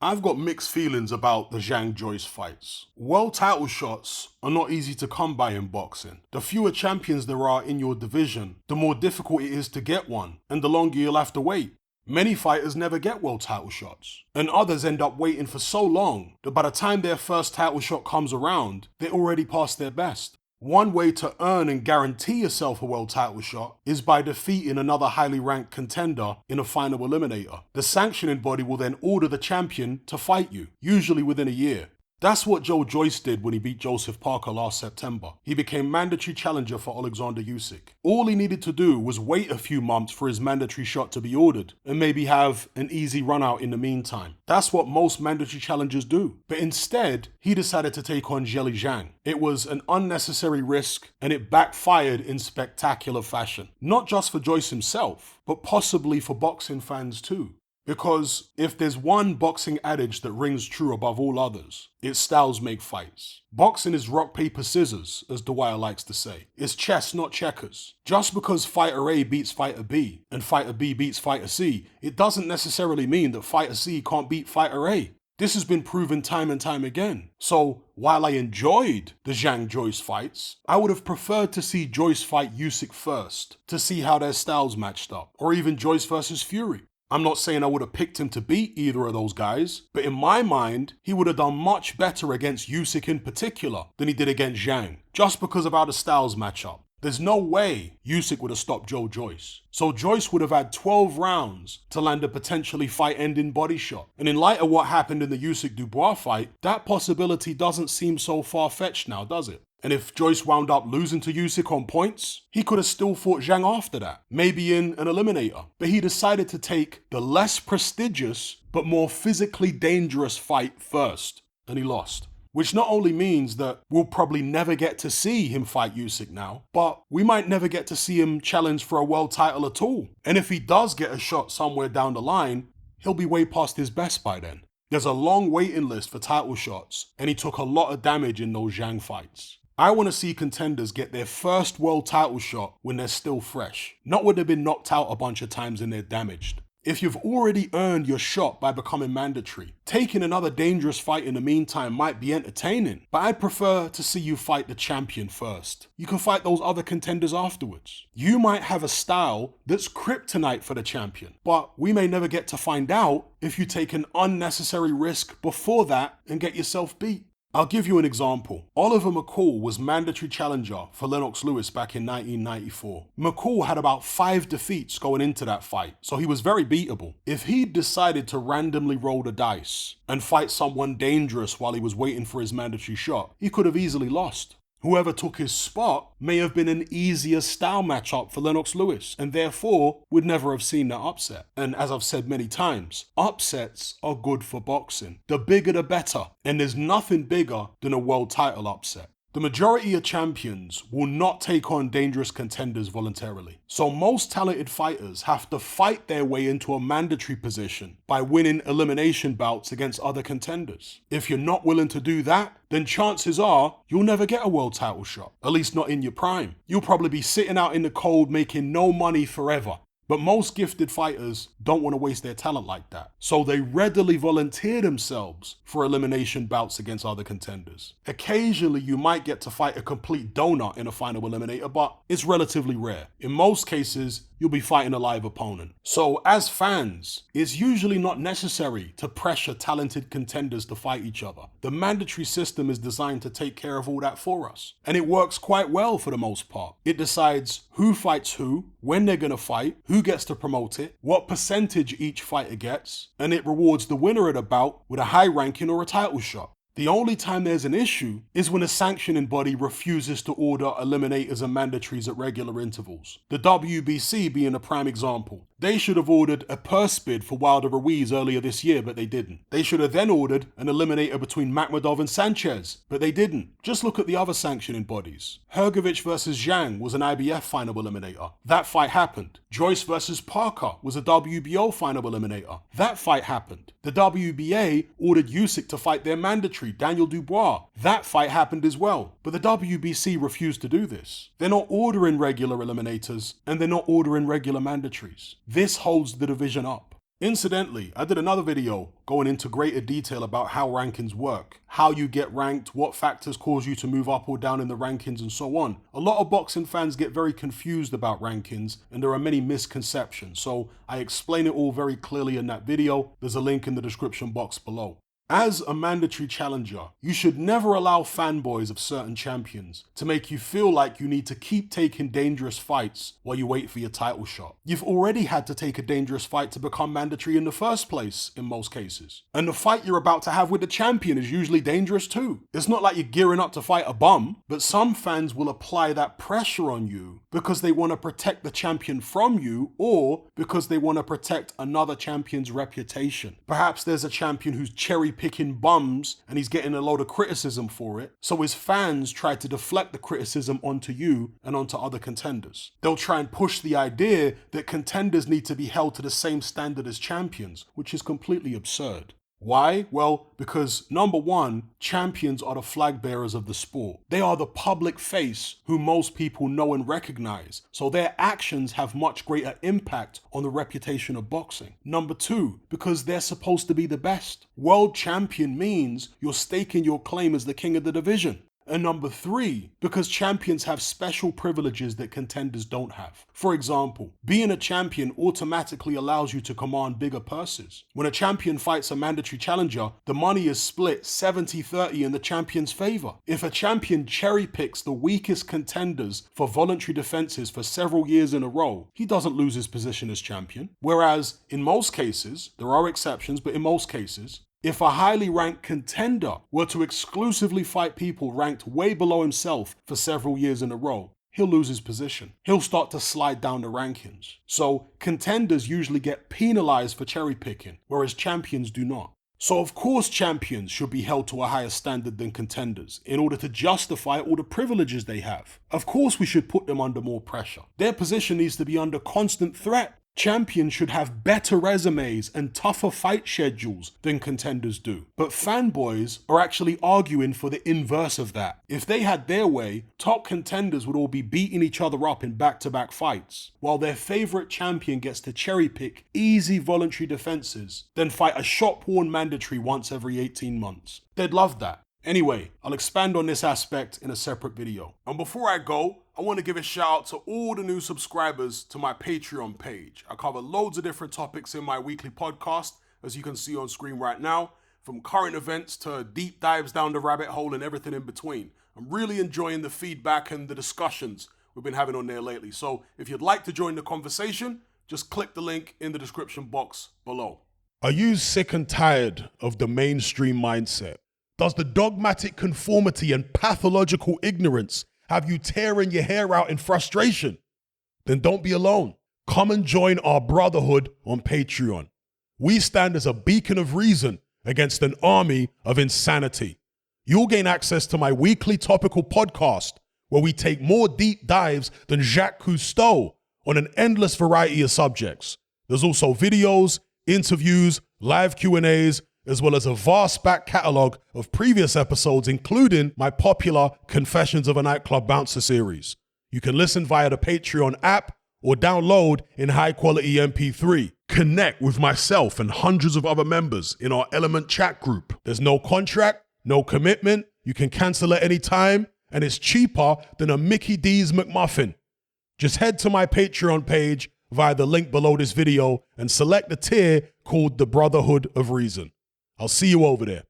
I've got mixed feelings about the Zhang Joyce fights. World title shots are not easy to come by in boxing. The fewer champions there are in your division, the more difficult it is to get one, and the longer you'll have to wait. Many fighters never get world title shots, and others end up waiting for so long that by the time their first title shot comes around, they're already past their best. One way to earn and guarantee yourself a world title shot is by defeating another highly ranked contender in a final eliminator. The sanctioning body will then order the champion to fight you, usually within a year. That's what Joyce did when he beat Joseph Parker last September. He became mandatory challenger for Alexander Usyk. All he needed to do was wait a few months for his mandatory shot to be ordered and maybe have an easy run out in the meantime. That's what most mandatory challengers do. But instead, he decided to take on Zhang. It was an unnecessary risk and it backfired in spectacular fashion. Not just for Joyce himself, but possibly for boxing fans too. Because if there's one boxing adage that rings true above all others, it's styles make fights. Boxing is rock, paper, scissors, as Dwyer likes to say. It's chess, not checkers. Just because fighter A beats fighter B and fighter B beats fighter C, it doesn't necessarily mean that fighter C can't beat fighter A. This has been proven time and time again. So while I enjoyed the Zhang Joyce fights, I would have preferred to see Joyce fight Usyk first to see how their styles matched up, or even Joyce versus Fury. I'm not saying I would have picked him to beat either of those guys, but in my mind, he would have done much better against Usyk in particular than he did against Zhang, just because of how the styles match up. There's no way Usyk would have stopped Joyce. So Joyce would have had 12 rounds to land a potentially fight-ending body shot. And in light of what happened in the Usyk-Dubois fight, that possibility doesn't seem so far-fetched now, does it? And if Joyce wound up losing to Usyk on points, he could have still fought Zhang after that, maybe in an eliminator. But he decided to take the less prestigious, but more physically dangerous fight first, and he lost. Which not only means that we'll probably never get to see him fight Usyk now, but we might never get to see him challenge for a world title at all. And if he does get a shot somewhere down the line, he'll be way past his best by then. There's a long waiting list for title shots, and he took a lot of damage in those Zhang fights. I want to see contenders get their first world title shot when they're still fresh, not when they've been knocked out a bunch of times and they're damaged. If you've already earned your shot by becoming mandatory, taking another dangerous fight in the meantime might be entertaining, but I'd prefer to see you fight the champion first. You can fight those other contenders afterwards. You might have a style that's kryptonite for the champion, but we may never get to find out if you take an unnecessary risk before that and get yourself beat. I'll give you an example. Oliver McCall was mandatory challenger for Lennox Lewis back in 1994. McCall had about 5 defeats going into that fight, so he was very beatable. If he'd decided to randomly roll the dice and fight someone dangerous while he was waiting for his mandatory shot, he could have easily lost. Whoever took his spot may have been an easier style matchup for Lennox Lewis, and therefore would never have seen that upset. And as I've said many times, upsets are good for boxing. The bigger the better, and there's nothing bigger than a world title upset. The majority of champions will not take on dangerous contenders voluntarily. So most talented fighters have to fight their way into a mandatory position by winning elimination bouts against other contenders. If you're not willing to do that, then chances are you'll never get a world title shot, at least not in your prime. You'll probably be sitting out in the cold making no money forever. But most gifted fighters don't want to waste their talent like that. So they readily volunteer themselves for elimination bouts against other contenders. Occasionally you might get to fight a complete donut in a final eliminator, but it's relatively rare. In most cases, you'll be fighting a live opponent. So as fans, it's usually not necessary to pressure talented contenders to fight each other. The mandatory system is designed to take care of all that for us. And it works quite well for the most part. It decides who fights who, when they're going to fight, who gets to promote it, what percentage each fighter gets, and it rewards the winner of the bout with a high ranking or a title shot. The only time there's an issue is when a sanctioning body refuses to order eliminators and mandatories at regular intervals. The WBC being a prime example. They should have ordered a purse bid for Wilder Ruiz earlier this year, but they didn't. They should have then ordered an eliminator between Makhmudov and Sanchez, but they didn't. Just look at the other sanctioning bodies. Hrgovic versus Zhang was an IBF final eliminator. That fight happened. Joyce versus Parker was a WBO final eliminator. That fight happened. The WBA ordered Usyk to fight their mandatory, Daniel Dubois. That fight happened as well. But the WBC refused to do this. They're not ordering regular eliminators, and they're not ordering regular mandatories. This holds the division up. Incidentally, I did another video going into greater detail about how rankings work, how you get ranked, what factors cause you to move up or down in the rankings, and so on. A lot of boxing fans get very confused about rankings, and there are many misconceptions, so I explain it all very clearly in that video. There's a link in the description box below. As a mandatory challenger, you should never allow fanboys of certain champions to make you feel like you need to keep taking dangerous fights while you wait for your title shot. You've already had to take a dangerous fight to become mandatory in the first place, in most cases. And the fight you're about to have with the champion is usually dangerous too. It's not like you're gearing up to fight a bum, but some fans will apply that pressure on you because they want to protect the champion from you, or because they want to protect another champion's reputation. Perhaps there's a champion who's cherry picking bums and he's getting a load of criticism for it, so his fans try to deflect the criticism onto you and onto other contenders. They'll try and push the idea that contenders need to be held to the same standard as champions, which is completely absurd. Why? Well, because number one, champions are the flag bearers of the sport. They are the public face who most people know and recognize, so their actions have much greater impact on the reputation of boxing. Number two, because they're supposed to be the best. World champion means you're staking your claim as the king of the division. And number three, because champions have special privileges that contenders don't have. For example, being a champion automatically allows you to command bigger purses. When a champion fights a mandatory challenger, the money is split 70-30 in the champion's favor. If a champion cherry picks the weakest contenders for voluntary defenses for several years in a row, he doesn't lose his position as champion. Whereas in most cases, there are exceptions, but in most cases, if a highly ranked contender were to exclusively fight people ranked way below himself for several years in a row, he'll lose his position. He'll start to slide down the rankings. So contenders usually get penalized for cherry picking, whereas champions do not. So of course champions should be held to a higher standard than contenders in order to justify all the privileges they have. Of course we should put them under more pressure. Their position needs to be under constant threat. Champions should have better resumes and tougher fight schedules than contenders do. But fanboys are actually arguing for the inverse of that. If they had their way, top contenders would all be beating each other up in back-to-back fights, while their favorite champion gets to cherry pick easy voluntary defenses, then fight a shot-worn mandatory once every 18 months. They'd love that. Anyway, I'll expand on this aspect in a separate video. And before I go, I want to give a shout out to all the new subscribers to my Patreon page. I cover loads of different topics in my weekly podcast, as you can see on screen right now, from current events to deep dives down the rabbit hole and everything in between. I'm really enjoying the feedback and the discussions we've been having on there lately. So if you'd like to join the conversation, just click the link in the description box below. Are you sick and tired of the mainstream mindset? Does the dogmatic conformity and pathological ignorance have you tearing your hair out in frustration? Then don't be alone. Come and join our brotherhood on Patreon. We stand as a beacon of reason against an army of insanity. You'll gain access to my weekly topical podcast, where we take more deep dives than Jacques Cousteau on an endless variety of subjects. There's also videos, interviews, live Q&As, as well as a vast back catalogue of previous episodes, including my popular Confessions of a Nightclub Bouncer series. You can listen via the Patreon app or download in high-quality MP3. Connect with myself and hundreds of other members in our Element chat group. There's no contract, no commitment, you can cancel at any time, and it's cheaper than a Mickey D's McMuffin. Just head to my Patreon page via the link below this video and select the tier called the Brotherhood of Reason. I'll see you over there.